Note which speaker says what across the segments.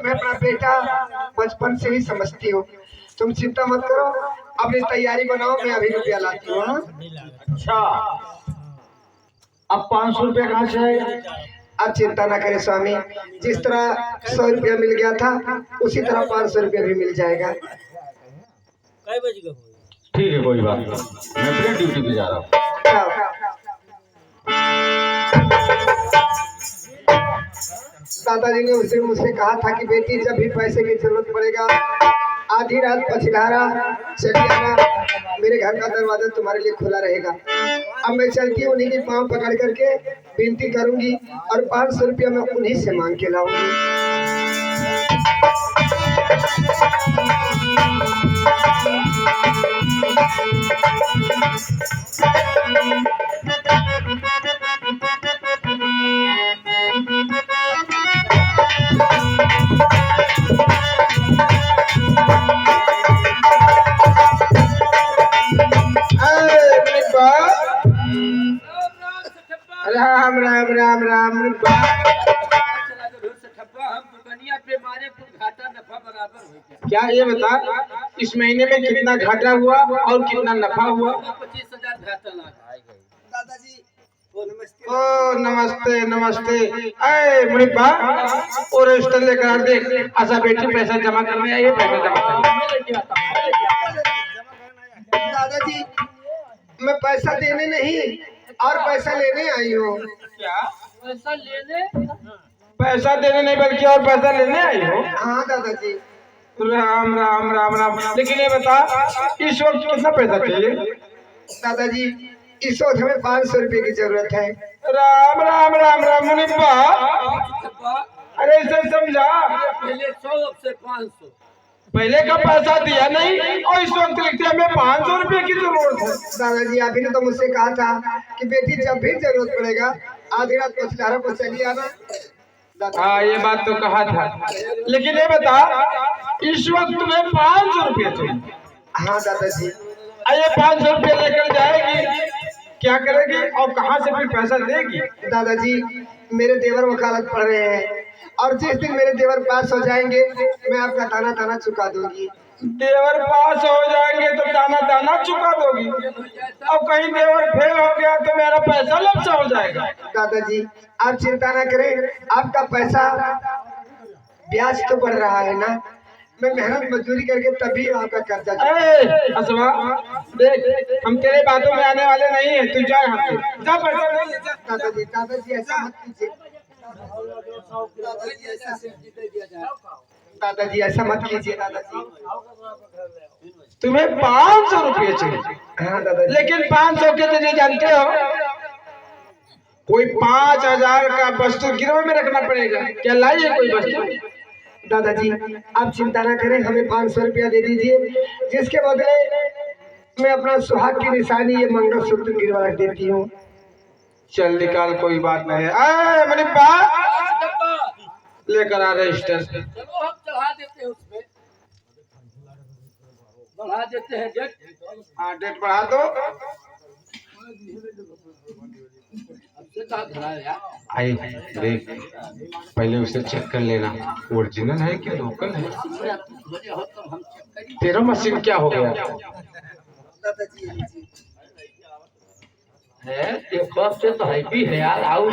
Speaker 1: मैं अपना बेटा बचपन से ही समझती हूँ। तुम चिंता मत करो, अपनी तैयारी बनाओ, मैं अभी रुपया लाती हूँ।
Speaker 2: अच्छा, अब 500 रुपया कहाँ से आएगा?
Speaker 1: आप चिंता ना करें स्वामी, जिस तरह 100 रुपया मिल गया था उसी तरह 500 रुपया भी मिल जाएगा।
Speaker 2: ठीक है, कोई बात नहीं, मैं फिर ड्यूटी पे जा रहा हूँ।
Speaker 1: दादाजी ने उसे मुझसे कहा था कि बेटी जब भी पैसे की जरूरत पड़ेगा आधी रात पछिलारा चली आना, मेरे घर का दरवाजा तुम्हारे लिए खुला रहेगा। अब मैं चलती हूँ, उन्हीं की पाँव पकड़ करके विनती करूंगी और 500 रुपया मैं उन्हीं से मांग के लाऊंगी। राम राम राम राम क्या ये बता, इस महीने में कितना घाटा हुआ और कितना नफा हुआ?
Speaker 3: 25,000 घाटा लगा।
Speaker 1: दादाजी ओ नमस्ते नमस्ते। अरे मुनिब्बा, और रजिस्टर लेकर आ देख, आशा बेटी पैसा जमा करने आई है, पैसा जमा करने। दादाजी मैं पैसा देने नहीं और पैसा लेने आई हूँ।
Speaker 3: क्या पैसा लेने?
Speaker 2: पैसा देने नहीं बल्कि और पैसा लेने आई हो?
Speaker 1: हाँ दादाजी।
Speaker 2: राम राम राम राम। लेकिन ये बता, इस वक्त कितना पैसा चाहिए?
Speaker 1: दादाजी इस वक्त हमें 500 रुपये की जरूरत है।
Speaker 2: राम राम राम राम मुनिब्बा, अरे इसे समझा,
Speaker 3: पहले 100 अब से 500।
Speaker 2: पहले का पैसा दिया नहीं और इस वक्त लिखते हमें 500 रुपये की जरूरत है।
Speaker 1: दादाजी आप ही ने तो मुझसे कहा था कि बेटी जब भी जरूरत पड़ेगा आधी रात पछिलारा को चली आना।
Speaker 2: हाँ ये बात तो कहा था, लेकिन ये बता, इस वक्त तुम्हें 500 रुपये चाहिए।
Speaker 1: हाँ दादाजी।
Speaker 2: ये 500 रुपये लेकर जाएगी, क्या करेगी और कहाँ से फिर पैसा देगी?
Speaker 1: दादाजी मेरे देवर वकालत पढ़ रहे हैं और जिस दिन मेरे देवर पास हो जाएंगे मैं आपका ताना ताना चुका दूंगी।
Speaker 2: देवर पास हो जाएंगे तो ताना ताना चुका दोगी, और कहीं देवर फेल हो गया तो मेरा पैसा लपसा हो जाएगा।
Speaker 1: दादाजी आप चिंता ना करें, आपका पैसा ब्याज तो बढ़ रहा है ना, मैं मेहनत मजदूरी करके तभी आपका कर्जा।
Speaker 2: असवा देख, हम तेरे बातों में आने वाले नहीं है, तू जा यहाँ से, जा पैसा ले जा।
Speaker 1: दादाजी दादाजी ऐसा मत कीजिए, दादाजी ऐसा मत कीजिए। दादाजी
Speaker 2: तुम्हें 500 रुपये चाहिए?
Speaker 1: हाँ दादाजी।
Speaker 2: लेकिन 500 के तुझे जानते हो, कोई 5,000 का वस्तु गिरवे में रखना पड़ेगा। क्या लाइए कोई वस्तु?
Speaker 1: दादाजी आप चिंता ना करें, हमें 500 रुपया दे दीजिए, जिसके बदले मैं अपना सुहाग की निशानी ये मंगलसूत्र गिरवा रख देती हूँ।
Speaker 2: चल निकाल, कोई बात नहीं है। मुनिब्बा लेकर आ रजिस्टर।
Speaker 3: चलो हम चढ़ा देते हैं, उसमें बढ़ा देते हैं डेट।
Speaker 2: हाँ डेट बढ़ा दो। आई देख, पहले उसे चेक कर लेना ओरिजिनल है कि लोकल है। तेरा मशीन क्या हो गया
Speaker 3: है? एक से तो है भी है यार, आओ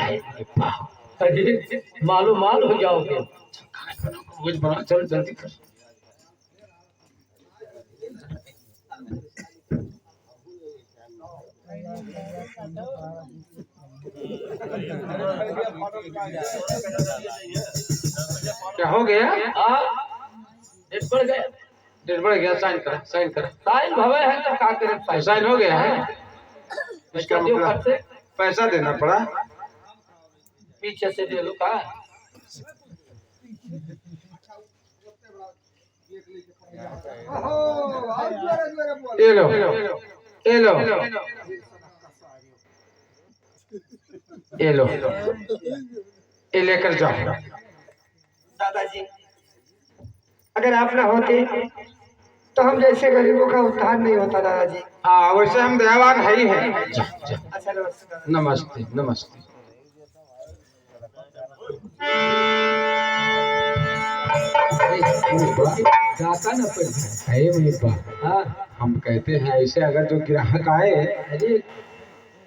Speaker 3: मालूम माल हो जाओगे।
Speaker 2: कुछ बना, चल जल्दी कर। क्या हो गया?
Speaker 3: डेट बढ़ गया,
Speaker 2: डेट बढ़ गया। साइन कर, साइन कर।
Speaker 3: साइन भवे है तो क्या करें?
Speaker 2: साइन हो गया है, इसका मतलब पैसा देना पड़ा।
Speaker 3: पीछे से दे लो का।
Speaker 2: ये लो, ये लो, ये लो, ये लेकर जाओ।
Speaker 1: दादाजी अगर आप ना होते तो हम जैसे गरीबों का उद्धार नहीं होता। दादाजी
Speaker 2: हाँ वैसे हम दयावान है ही है।
Speaker 1: अच्छा नमस्कार।
Speaker 2: नमस्ते नमस्ते।
Speaker 3: जाता न पड़
Speaker 2: अरे मुनीबा,
Speaker 3: हाँ
Speaker 2: हम कहते हैं ऐसे अगर जो ग्राहक आए
Speaker 3: अरे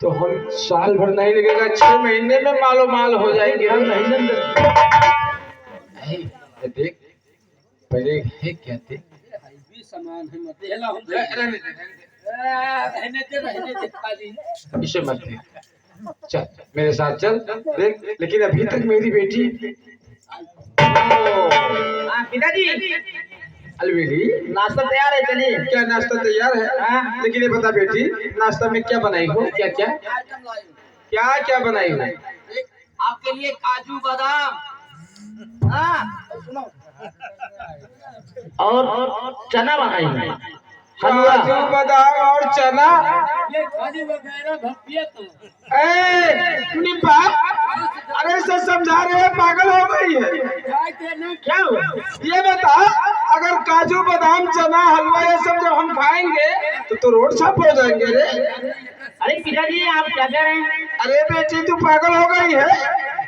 Speaker 2: तो हम साल भर नहीं लगेगा, 6 महीने में मालो माल हो जाएंगे।
Speaker 3: हम महीने में
Speaker 2: ये देख पहले है क्या थे
Speaker 3: सामान है मत हेला हम रहने दे खाली
Speaker 2: इसे मत दे, चल मेरे साथ चल देख। लेकिन अभी तक मेरी बेटी
Speaker 3: पिताजी
Speaker 2: अलवेली
Speaker 3: नाश्ता तैयार है, चलिए।
Speaker 2: क्या नाश्ता तैयार है?
Speaker 3: हाँ।
Speaker 2: लेकिन ये बता बेटी, नाश्ता में क्या बनाई हो? क्या क्या क्या क्या बनाई हो?
Speaker 3: आपके लिए काजू बादाम सुनो और चना बनाई है, हलवा
Speaker 2: काजू बादाम और चना।
Speaker 3: ये खाली वगैरह भक्तिया तो
Speaker 2: निपा, अरे सब समझा रहे हैं, पागल हो गई है
Speaker 3: क्या हुआ?
Speaker 2: ये बता, अगर काजू बादाम चना हलवा ये सब जब हम खाएंगे तो रोड छाप हो जाएंगे रे।
Speaker 3: अरे पिताजी आप क्या कह रहे हैं?
Speaker 2: अरे बेटी तू पागल हो गई है?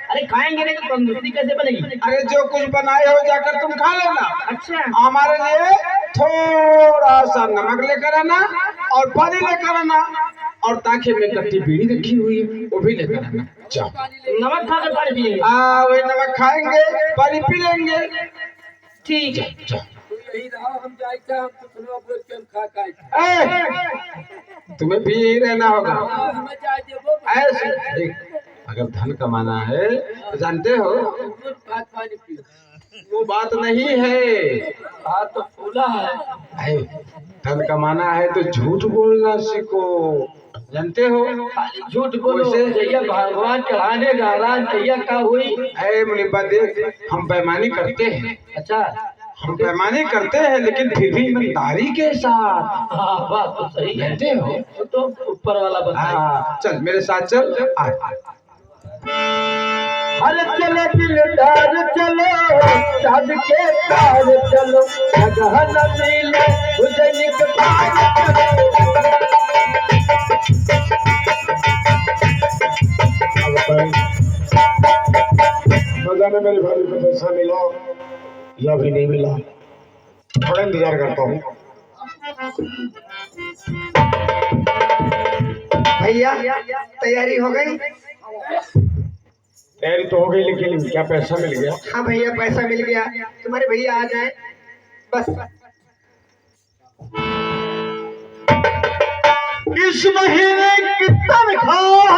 Speaker 3: अरे खाएंगे नहीं तो तंदुरुस्ती कैसे बनेगी?
Speaker 2: अरे जो कुछ बनाए हो जाकर तुम खा लेना।
Speaker 3: अच्छा
Speaker 2: हमारे लिए थोड़ा सा नमक लेकर आना और पानी लेकर आना, और ताकि में कट्टी बीड़ी रखी हुई है वो भी लेकर आना। जाओ।
Speaker 3: नमक खाकर पानी पिएंगे?
Speaker 2: वही नमक खाएंगे, पानी पी लेंगे।
Speaker 3: ठीक है।
Speaker 2: जाओ।
Speaker 3: यही रहा, हम जाएगा हम तो सुनो बोल के हम खा
Speaker 2: तुम्हें भी यही रहना होगा।
Speaker 3: हमें जाए देबो
Speaker 2: ऐसे देख, अगर धन कमाना है तो जानते हो
Speaker 3: पानी पियो।
Speaker 2: वो बात नहीं है।
Speaker 3: हाथ तो फूला है।
Speaker 2: धन कमाना है तो झूठ बोलना सीखो, जानते हो?
Speaker 3: खाली झूठ बोलो, जैया भगवान चढ़ाने जा रहा जैया का हुई।
Speaker 2: मुनीबा देख, हम बेईमानी करते हैं।
Speaker 3: अच्छा
Speaker 2: हम बेईमानी करते हैं लेकिन फिर भी ईमानदारी के साथ।
Speaker 3: हाँ बात तो सही है।
Speaker 2: जानते हो?
Speaker 3: वो तो ऊपर वाला बताया।
Speaker 2: चल मेरे साथ चल। आ।
Speaker 3: हर चले दिलदार चलो, चाँद के तार चलो, जगह न मिले तुझे निकबार
Speaker 2: रोजाना मेरे भाई को पैसा मिला या भी नहीं मिला, थोड़ा इंतजार करता हूँ।
Speaker 1: भैया तैयारी हो गई?
Speaker 2: तैयारी तो हो गई, लेकिन क्या पैसा मिल गया?
Speaker 1: हाँ भैया पैसा मिल गया, तुम्हारे भैया आ जाए बस।
Speaker 2: इस महीने की तनख्वाह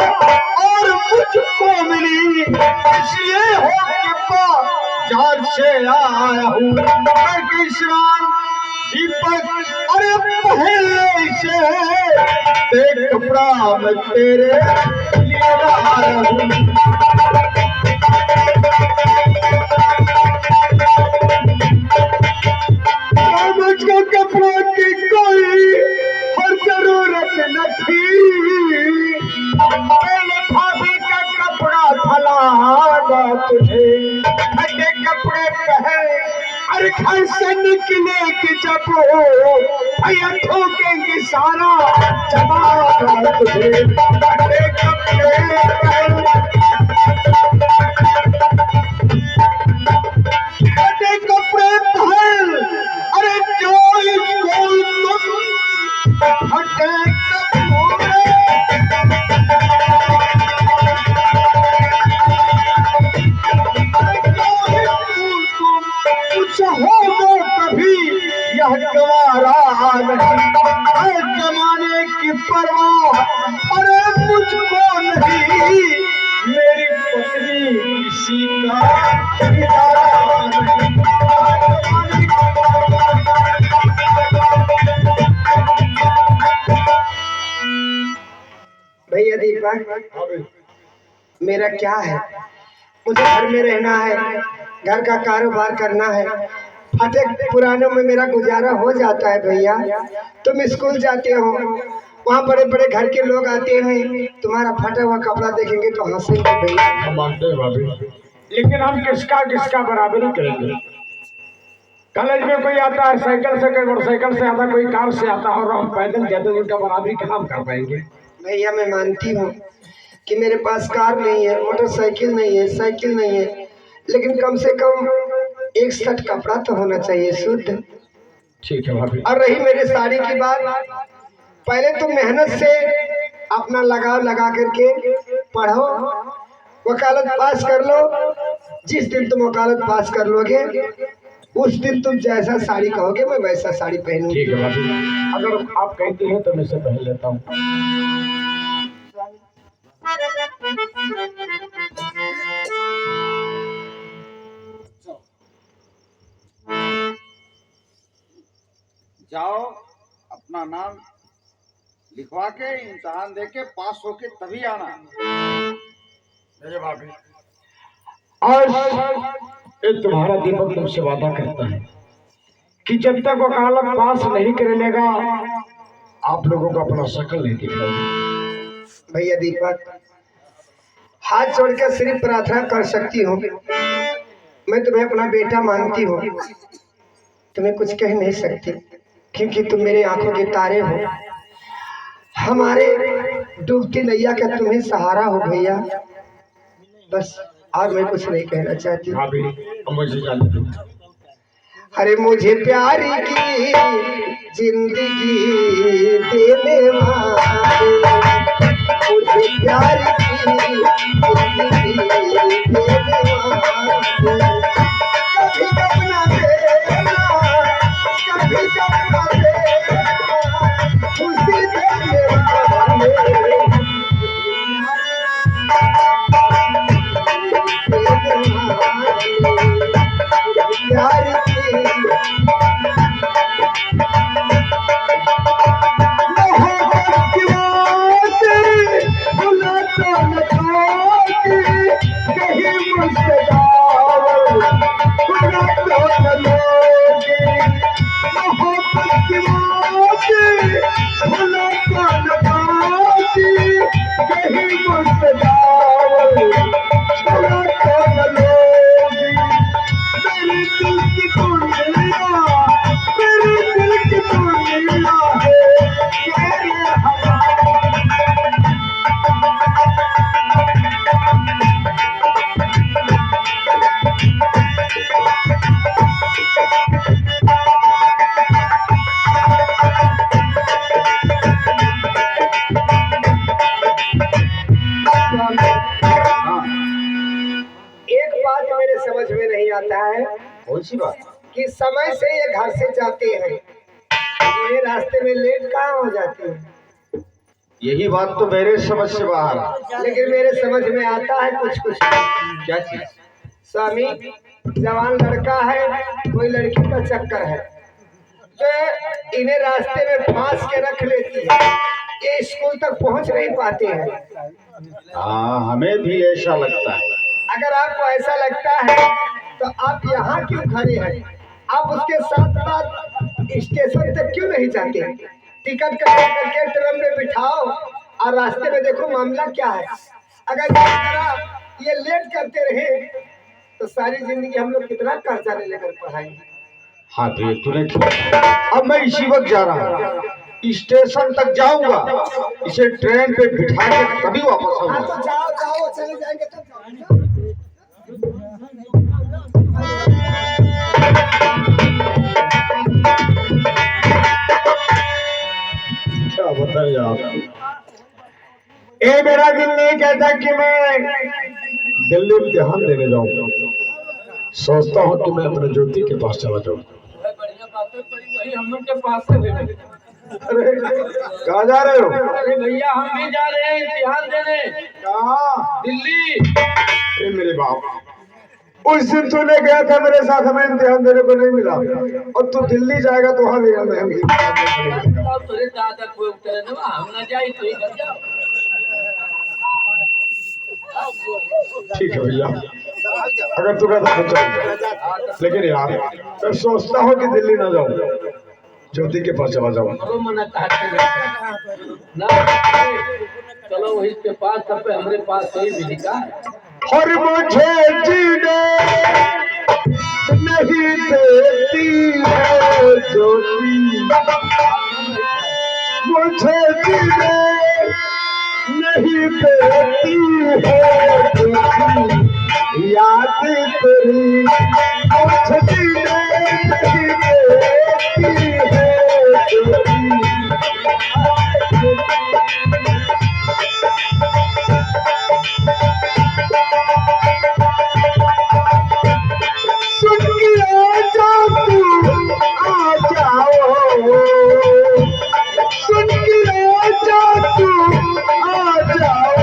Speaker 2: और मुझको मिली, इसलिए हो के बाजार से आया हूँ। मैं किसान दीपक, अरे पहले से देख कपड़ा मैं तेरे लिए आया हूँ। मुझको कपड़ों की कोई हर जरूरत न थी, मैंने भाभी का कपड़ा फलाना तुझे, फटे कपड़े पहन अरे घर से निकले कि जब भैया ठोकेंगे सारा जमाना तुझे, फटे कपड़े पहन फटे कपड़े पहन, अरे जो इसको तुम फटे कपड़े कुछ हो तो कभी यह गवारा नहीं, जमाने की परवाह अरे मुझको नहीं, मेरी पत्नी किसी का इदारा नहीं।
Speaker 1: भैया दीपक, मेरा क्या है, मुझे घर में रहना है, घर का कारोबार करना है, फटे पुरानों में मेरा गुजारा हो जाता है। भैया तुम स्कूल जाते हो, वहाँ बड़े बड़े घर के लोग आते हैं, तुम्हारा फटा हुआ कपड़ा देखेंगे तो हंसेंगे। भैया
Speaker 2: हम मानते हैं भाभी, लेकिन हम किसका बराबरी करेंगे? कॉलेज में कोई आता है साइकिल से, कोई मोटरसाइकिल से आता, कोई कार से आता है, और हम पैदल जाते हैं, उनका बराबरी कहाँ कर पाएंगे?
Speaker 1: भैया मैं मानती हूँ कि मेरे पास कार नहीं है, मोटरसाइकिल नहीं है, साइकिल नहीं है, लेकिन कम से कम एक सेट कपड़ा तो होना चाहिए शुद्ध।
Speaker 2: ठीक है भाभी।
Speaker 1: और रही मेरे साड़ी की बात, पहले तुम मेहनत से अपना लगाव लगा करके पढ़ो, वकालत पास कर लो। जिस दिन तुम वकालत पास कर लोगे उस दिन तुम जैसा साड़ी कहोगे मैं वैसा साड़ी पहनूंगी।
Speaker 2: ठीक है भाभी, अगर आप कहती हैं तो मैं इसे पहन लेता हूँ।
Speaker 4: जाओ अपना नाम लिखवा के इम्तिहान दे के पास होके तभी आना।
Speaker 2: मेरे भाभी, आज ये तुम्हारा दीपक तुमसे वादा करता है कि जब तक वकालत पास नहीं कर लेगा आप लोगों को अपना शक्ल नहीं दिखाएगी।
Speaker 1: भैया दीपक, हाथ जोड़ के सिर्फ प्रार्थना कर सकती हूँ, मैं तुम्हें अपना बेटा मानती हूँ, तुम्हें कुछ कह नहीं सकती क्योंकि तुम मेरे आंखों के तारे हो, हमारे डूबती नैया का तुम्हें सहारा हो भैया। बस और मैं कुछ नहीं कहना चाहती।
Speaker 2: भाभी, मुझे जाने दो।
Speaker 1: अरे मुझे प्यारी की जिंदगी देने वाले, मुझे प्यारी की जिंदगी देने वाले, कभी अपना देना, कभी अपना देना, खुशी देने वाले, प्यारी की समझ में नहीं आता है।
Speaker 4: कौन सी बात?
Speaker 1: कि समय से ये घर से जाते हैं, ये रास्ते में लेट कहाँ हो जाते हैं।
Speaker 4: यही बात तो मेरे समझ से बाहर है।
Speaker 1: लेकिन मेरे समझ में आता है कुछ कुछ।
Speaker 4: क्या चीज?
Speaker 1: स्वामी, जवान लड़का है, कोई लड़की का चक्कर है जो इन्हें रास्ते में फांस के रख लेती है, ये स्कूल तक पहुंच नहीं पाते हैं।
Speaker 4: हाँ, हमें भी ऐसा लगता है।
Speaker 1: अगर आपको ऐसा लगता है तो आप यहाँ क्यों खड़े हैं? आप उसके साथ साथ स्टेशन तक क्यों नहीं जाते? टिकट करके ट्रेन में बिठाओ और रास्ते में देखो मामला क्या है। अगर इस तरह ये लेट करते रहे तो सारी जिंदगी हम लोग कितना कर्जा ले लेकर पढ़ाएंगे।
Speaker 4: हाँ तो ये तूने अब मैं इसी वक्त जा रहा हूँ, स्टेशन तक जाऊंगा, इसे ट्रेन पे बिठा के तभी वापस
Speaker 1: हाँ
Speaker 4: आऊंगा।
Speaker 1: तो जाओ जाओ, चले जाएंगे तो
Speaker 2: क्या बताइए आप? ये मेरा दिल नहीं कहता कि मैं दिल्ली इम्तिहान देने जाऊँ। सोचता हूँ कि मैं अपने ज्योति के पास चला जाऊँ।
Speaker 3: हम लोग के पास से
Speaker 2: अरे कहाँ जा रहे हो?
Speaker 3: अरे भैया हम भी जा रहे हैं इम्तिहान देने।
Speaker 2: कहाँ?
Speaker 3: दिल्ली।
Speaker 2: ए मेरे बाप, उस दिन तूने गया था मेरे साथ, हमें इम्तिहान देने को नहीं मिला, और तू दिल्ली जाएगा तो वहाँ भी हमें
Speaker 3: तेरे दादा कोई उतरे ना, हम ना जाए तो ही कर जाओ।
Speaker 2: ठीक है भैया, अगर तू कहता तो चल, लेकिन यार मैं सोचता हूँ कि दिल्ली ना जाऊँ, ज्योति के पास चला जाऊँ।
Speaker 3: चलो वही के पास, तब पे हमारे पास कोई भी लिखा
Speaker 2: और मुझे जीने नहीं देती है ज्योति, मुझे जीने नहीं देती है ज्योति,
Speaker 3: याद तेरी कुछ जीने नहीं देती है ज्योति। सुन के आ जाओ तू आ जाओ, सुन के आ जाओ तू आ जाओ।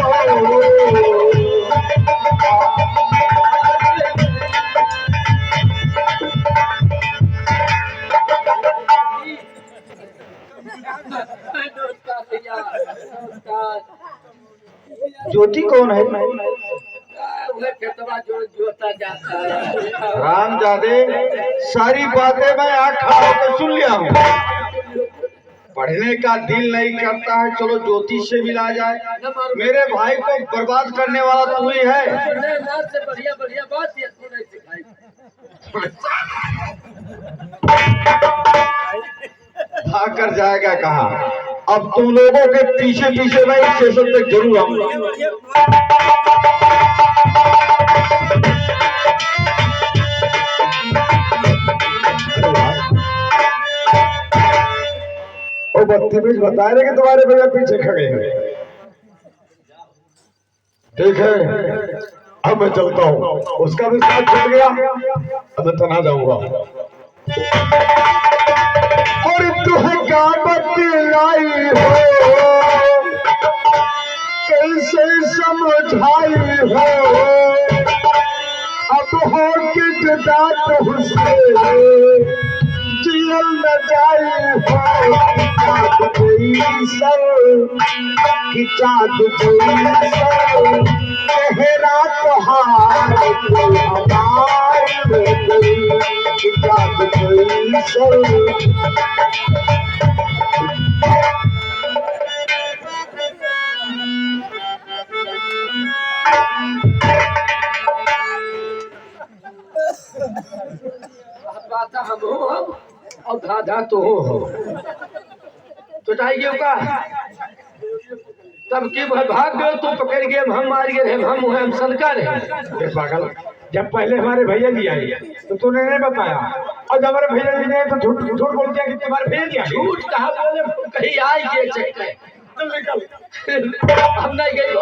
Speaker 4: ज्योति कौन है? रामजादे, सारी बातें मैं आँख खड़ा होकर सुन लिया हूँ। पढ़ने का दिल नहीं करता है, चलो ज्योति से मिला जाए। मेरे भाई को बर्बाद करने वाला तू ही है। भाग कर जाएगा कहाँ? अब तुम लोगों के पीछे पीछे मैं स्टेशन तक जरूर आऊंगा।
Speaker 2: वो बदतमीज बता रहे कि तुम्हारे भैया पीछे खड़े हैं। ठीक है, अब मैं चलता हूँ। उसका भी साथ छूट गया, अब मैं तना जाऊंगा।
Speaker 3: और तुहका बतलाई हो, कैसे समझाई हो, अब हो के जुदा तुझसे जियल न जाई हो। चाँद गई सर कि चाँद गई सर, चेहरा तोहार कोई हमार गई कि चाँद गई सर।
Speaker 1: हम हो और दादा तो हो तो चाहिए का तब की भाग गए तो पकड़ गए, हम मार गए, हम संकर है।
Speaker 2: पागल, जब पहले हमारे भैया जी आए तो तूने नहीं बताया, और जब हमारे भैया जी ने तो झूठ बोल दिया कि तुम्हारे भैया जी आए।
Speaker 1: झूठ कहा बोले, कहीं आए के चक्कर हम नहीं गए।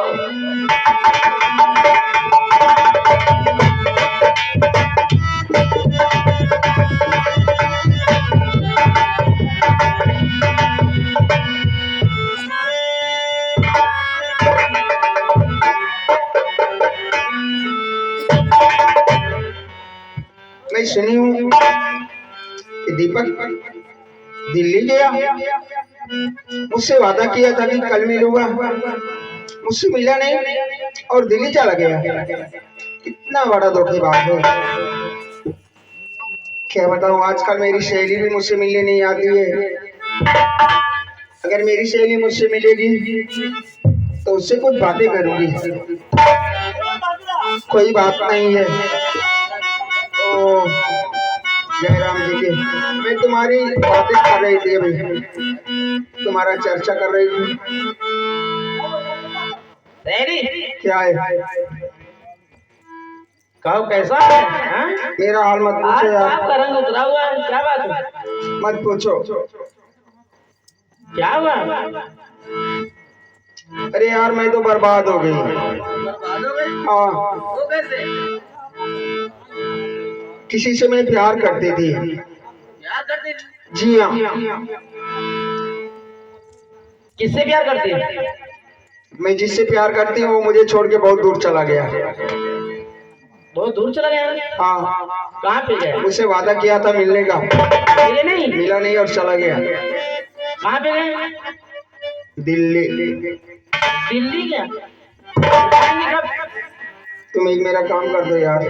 Speaker 1: मैं सुनी हूँ कि दीपक दिल्ली गया, मुझसे वादा किया था कि कल मिलूंगा, मुझसे मिला नहीं और दिल्ली चला गया। कितना बड़ा धोखेबाज है। क्या बताऊँ, आजकल मेरी सहेली भी मुझसे मिलने नहीं आती है। अगर मेरी सहेली मुझसे मिलेगी तो उससे कुछ बातें करूंगी। कोई बात नहीं है। ओ जयराम जी के, मैं तुम्हारी बातें कर रही थी, अभी तुम्हारा चर्चा कर रही थी। क्या है?
Speaker 3: कहो कैसा है?
Speaker 1: मेरा हाल मत पूछो यार,
Speaker 3: आपका रंग उतरा हुआ है, क्या बात है?
Speaker 1: मत पूछो।
Speaker 3: क्या हुआ?
Speaker 1: अरे यार मैं तो बर्बाद हो गई। हाँ, किसी से मैं प्यार करती थी। जी हाँ।
Speaker 3: किससे प्यार करती है?
Speaker 1: मैं जिससे प्यार करती हूँ वो मुझे छोड़ के बहुत दूर चला गया।
Speaker 3: बहुत दूर चला गया?
Speaker 1: हाँ।
Speaker 3: कहाँ पे गया?
Speaker 1: मुझसे वादा किया था मिलने का,
Speaker 3: मिले नहीं?
Speaker 1: मिला नहीं और चला गया।
Speaker 3: कहाँ पे गए?
Speaker 1: दिल्ली।
Speaker 3: दिल्ली क्या?
Speaker 1: तुम एक मेरा काम कर दो यार।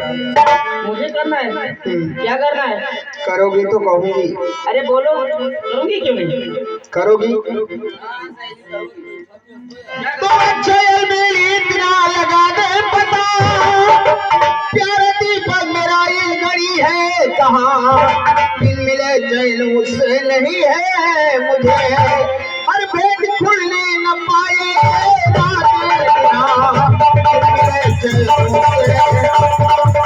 Speaker 3: मुझे करना है? क्या करना है?
Speaker 1: करोगी तो कहूंगी।
Speaker 3: अरे बोलो, करूंगी क्यों नहीं?
Speaker 1: करोगी
Speaker 3: तो चल मेरी इतना लगा दे पता, प्यारे दीपक मेरा इस घड़ी है कहाँ? दिल मिले चैन मुझसे नहीं है मुझे, हर भेद खुलने न पाए रात दिल मिले चैन मुझसे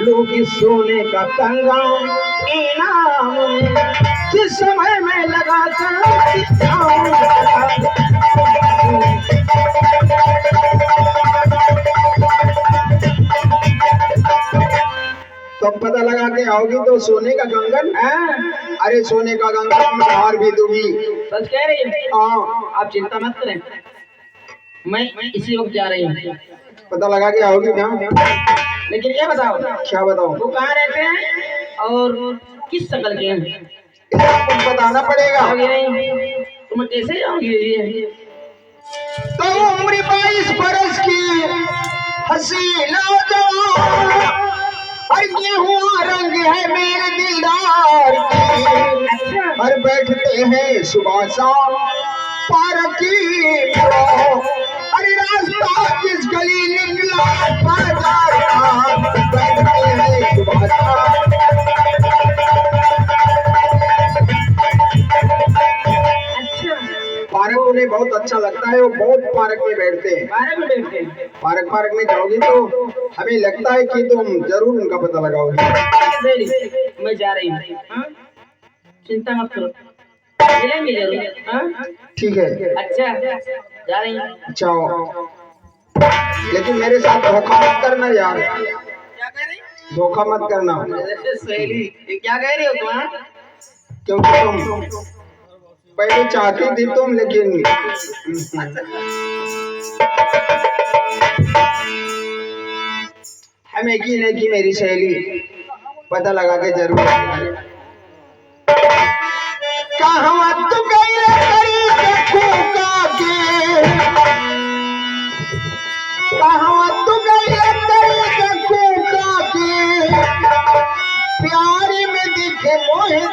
Speaker 3: लूंगी सोने का कंगन इनाम में, जिस समय में लगा
Speaker 1: तो पता लगा के आओगी तो सोने का कंगन। अरे सोने का कंगन और भी दूंगी।
Speaker 3: सच कह रही है?
Speaker 1: हाँ
Speaker 3: आप चिंता मत करें, मैं इसी वक्त जा रही हूँ।
Speaker 1: पता लगा के आओगी ना।
Speaker 3: लेकिन ये बताओ,
Speaker 1: क्या बताऊं?
Speaker 3: वो कहाँ रहते हैं और किस शक्ल के हैं?
Speaker 1: कुछ बताना पड़ेगा।
Speaker 3: तुम कैसे जाओगी?
Speaker 1: तो उम्र 22 बरस की हसीना जवान, और ये हुआ रंग है मेरे दिलदार की। और बैठते हैं सुबह शाम पार्क की। अरे रास्ता जिस गली निकला बाजार का, बैठते हैं सुबह शाम। पार्क उन्हें बहुत अच्छा लगता है, वो बहुत पार्क में बैठते हैं। पार्क में जाओगी तो हमें लगता है कि तुम जरूर उनका पता लगाओगी।
Speaker 3: मैं जा रही हूँ, चिंता मत करो, मिलेंगे जरूर।
Speaker 1: ठीक है।
Speaker 3: अच्छा जा रही हूँ।
Speaker 1: अच्छा लेकिन मेरे साथ धोखा मत करना यार।
Speaker 3: क्या कह रही?
Speaker 1: धोखा मत करना।
Speaker 3: सहेली क्या कह रही हो तुम?
Speaker 1: क्योंकि तुम पहले चाहती थी तुम, लेकिन हमें यकीन है कि मेरी सहेली पता लगा के जरूर। कहाँ तू गई करी देखूंगा के, कहाँ तू गई करी देखूंगा के, प्यार में दिखे मोहित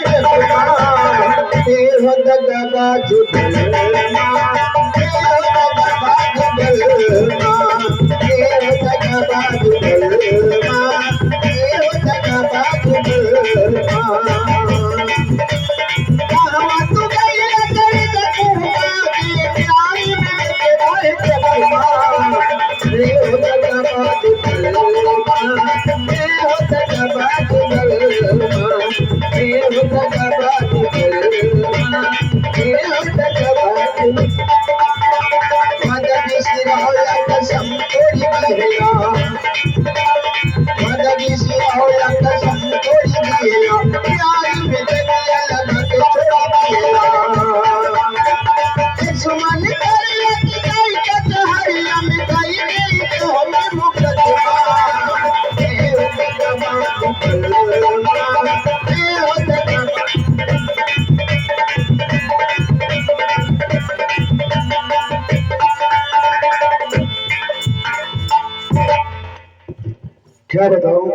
Speaker 2: क्या बताऊं,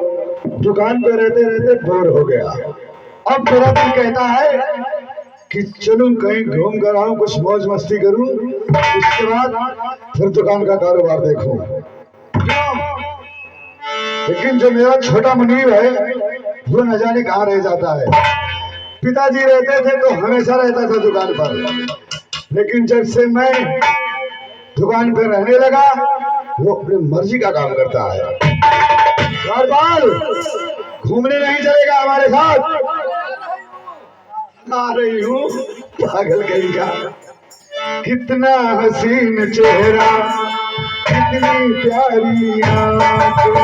Speaker 2: दुकान पे रहते रहते बोर हो गया। अब मेरा दिल कहता है कि चलूं कहीं घूम कर आऊं, कुछ मौज मस्ती करूं, उसके बाद फिर दुकान का कारोबार देखूं। लेकिन जो मेरा छोटा मुनीब है वो न जाने कहाँ रह जाता है। पिताजी रहते थे तो हमेशा रहता था दुकान पर, लेकिन जब से मैं दुकान पर रहने लगा वो अपनी मर्जी का काम करता है। बार बार घूमने नहीं चलेगा हमारे साथ। आ रही हूँ पागल कहीं का। कितना हसीन चेहरा, कितनी प्यारी आंखें,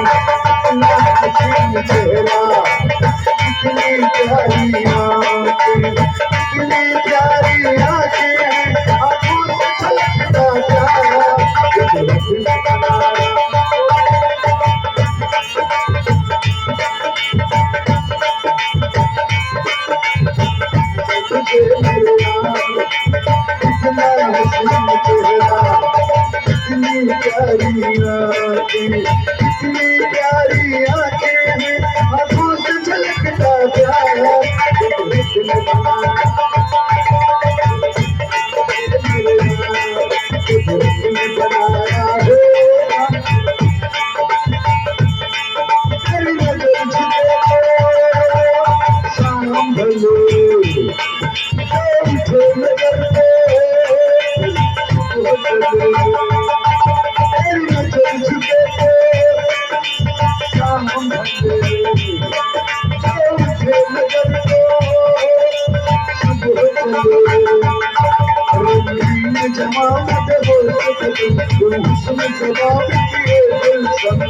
Speaker 2: कितना हसीन चेहरा, कितनी प्यारी आंखें, कितनी प्यारी आंखें, आंखों से छलकता प्यारा,
Speaker 3: रंगीन जमानत हो तुम हुस्न जवाब किए गुलशन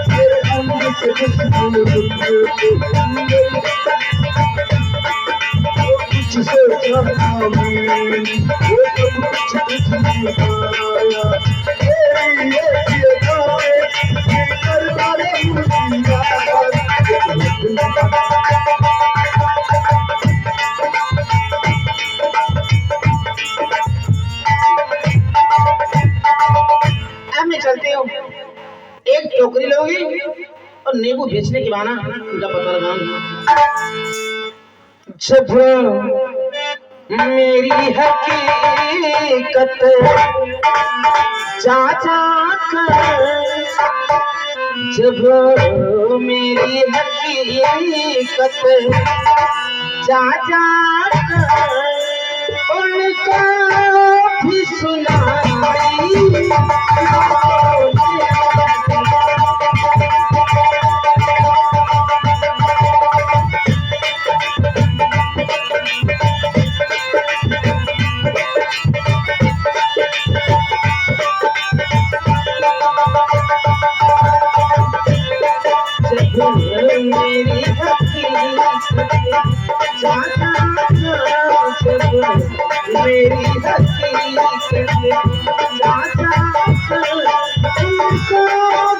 Speaker 3: तेरे अंग से खुशबू कुछ सोचा मैं वो सब कुछ नहीं पाया तेरी ये दावे ये करता रहूं
Speaker 5: अब मैं चलती हूँ, एक टोकरी लोगी और नींबू बेचने की बहाना उनका पता लगाऊंगी।
Speaker 3: जब मेरी हकीकत जा जा कर जब मेरी हकीकत जा जा कर उनको भी सुनाई मेरी हकीकत जा जा कर मेरी हकीकत जा जा कर उनको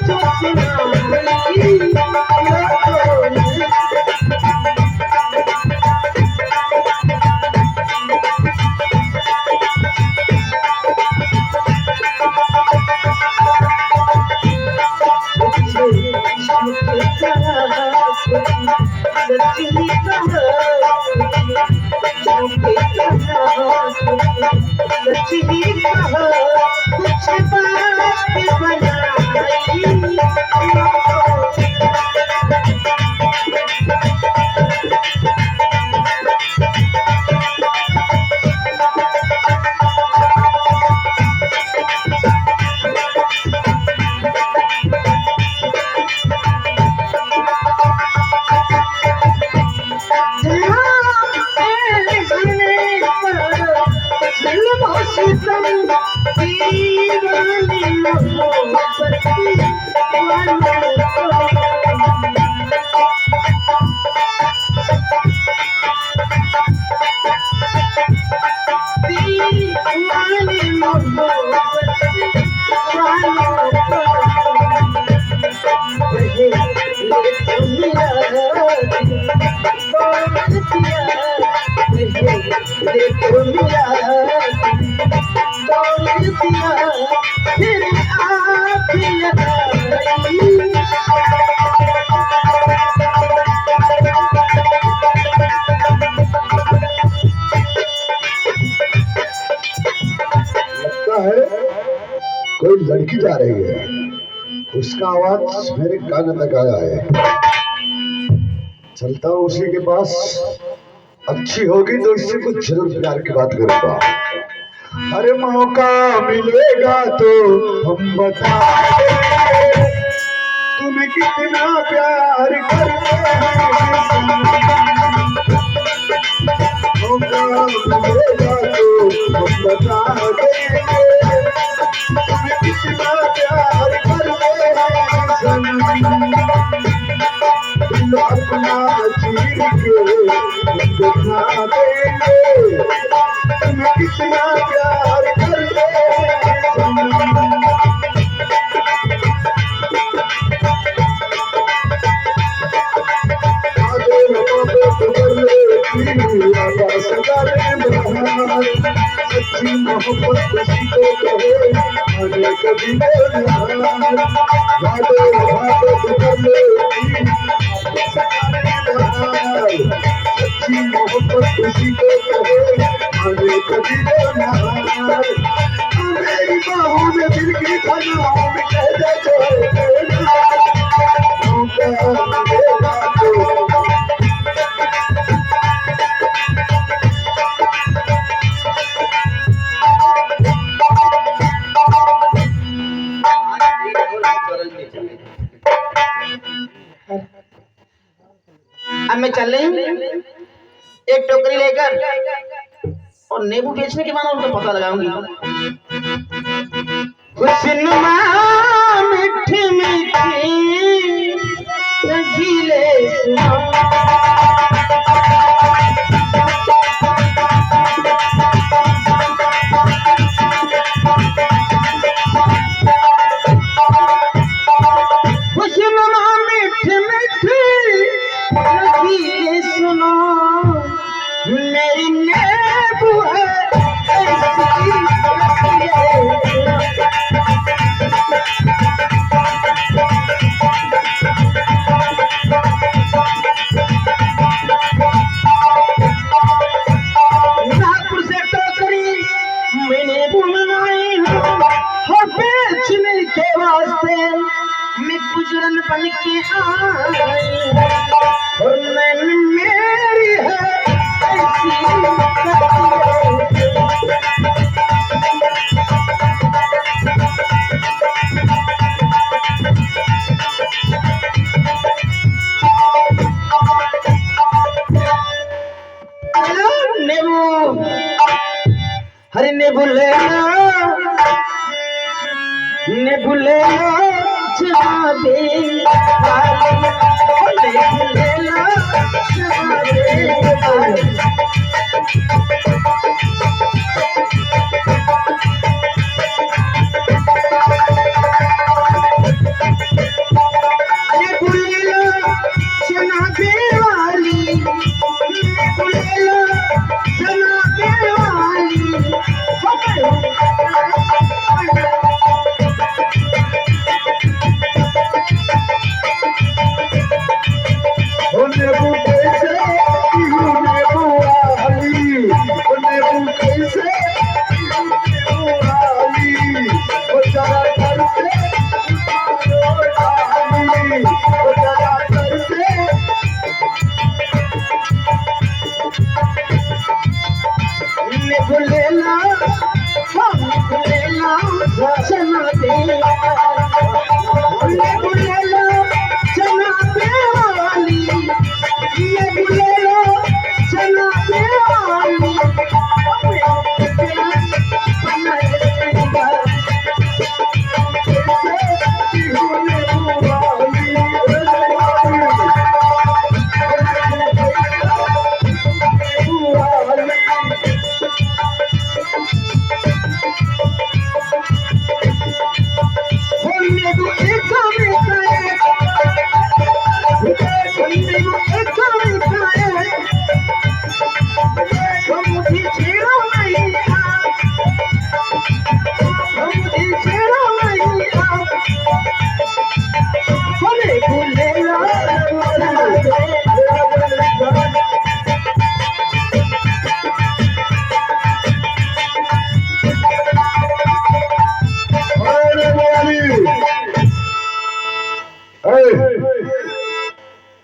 Speaker 3: जो सुनाई
Speaker 6: कोई लड़की जा रही है, उसका आवाज मेरे कान तक आया है। चलता हूँ उसी के पास, अच्छी होगी तो उससे कुछ जरूर प्यार की बात करूंगा। अरे मौका मिलेगा तो हम बता तुम्हें कितना प्यार करते हैं। मौका मिलेगा तो हम बता देंगे तुम्हें कितना प्यार करते हैं। दिल अपना चीर के दिखा देंगे तुम्हें कितना प्यार करते हैं। सच्ची मोहब्बत किसी को कहे आगे कभी सच्ची मोहब्बत किसी को कहे आगे कभी मेरी बाहों में दिल की खनाओं में कह दे
Speaker 5: अब मैं चल रही हूँ, एक टोकरी लेके लेकर और नींबू बेचने के बाद उनका पता लगाऊंगी। हुस्नमा मीठी मीठी रंगीले सुनो मेरी नींबू है नागपुर से टोकरी मैंने बुलाई हो बेचने के वास्ते मैं गुजरन बन के आई और नैन मेरी है नींबू हरे नींबू ले नींबू ले जवाबे नींबू ले जवाबे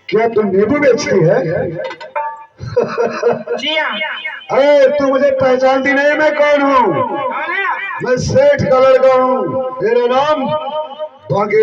Speaker 6: क्या तुम नींबू बेचती है?
Speaker 5: जी हाँ।
Speaker 6: अरे तू मुझे पहचानती नहीं मैं कौन हूँ? मैं सेठ का लड़का हूँ। मेरा नाम बाकी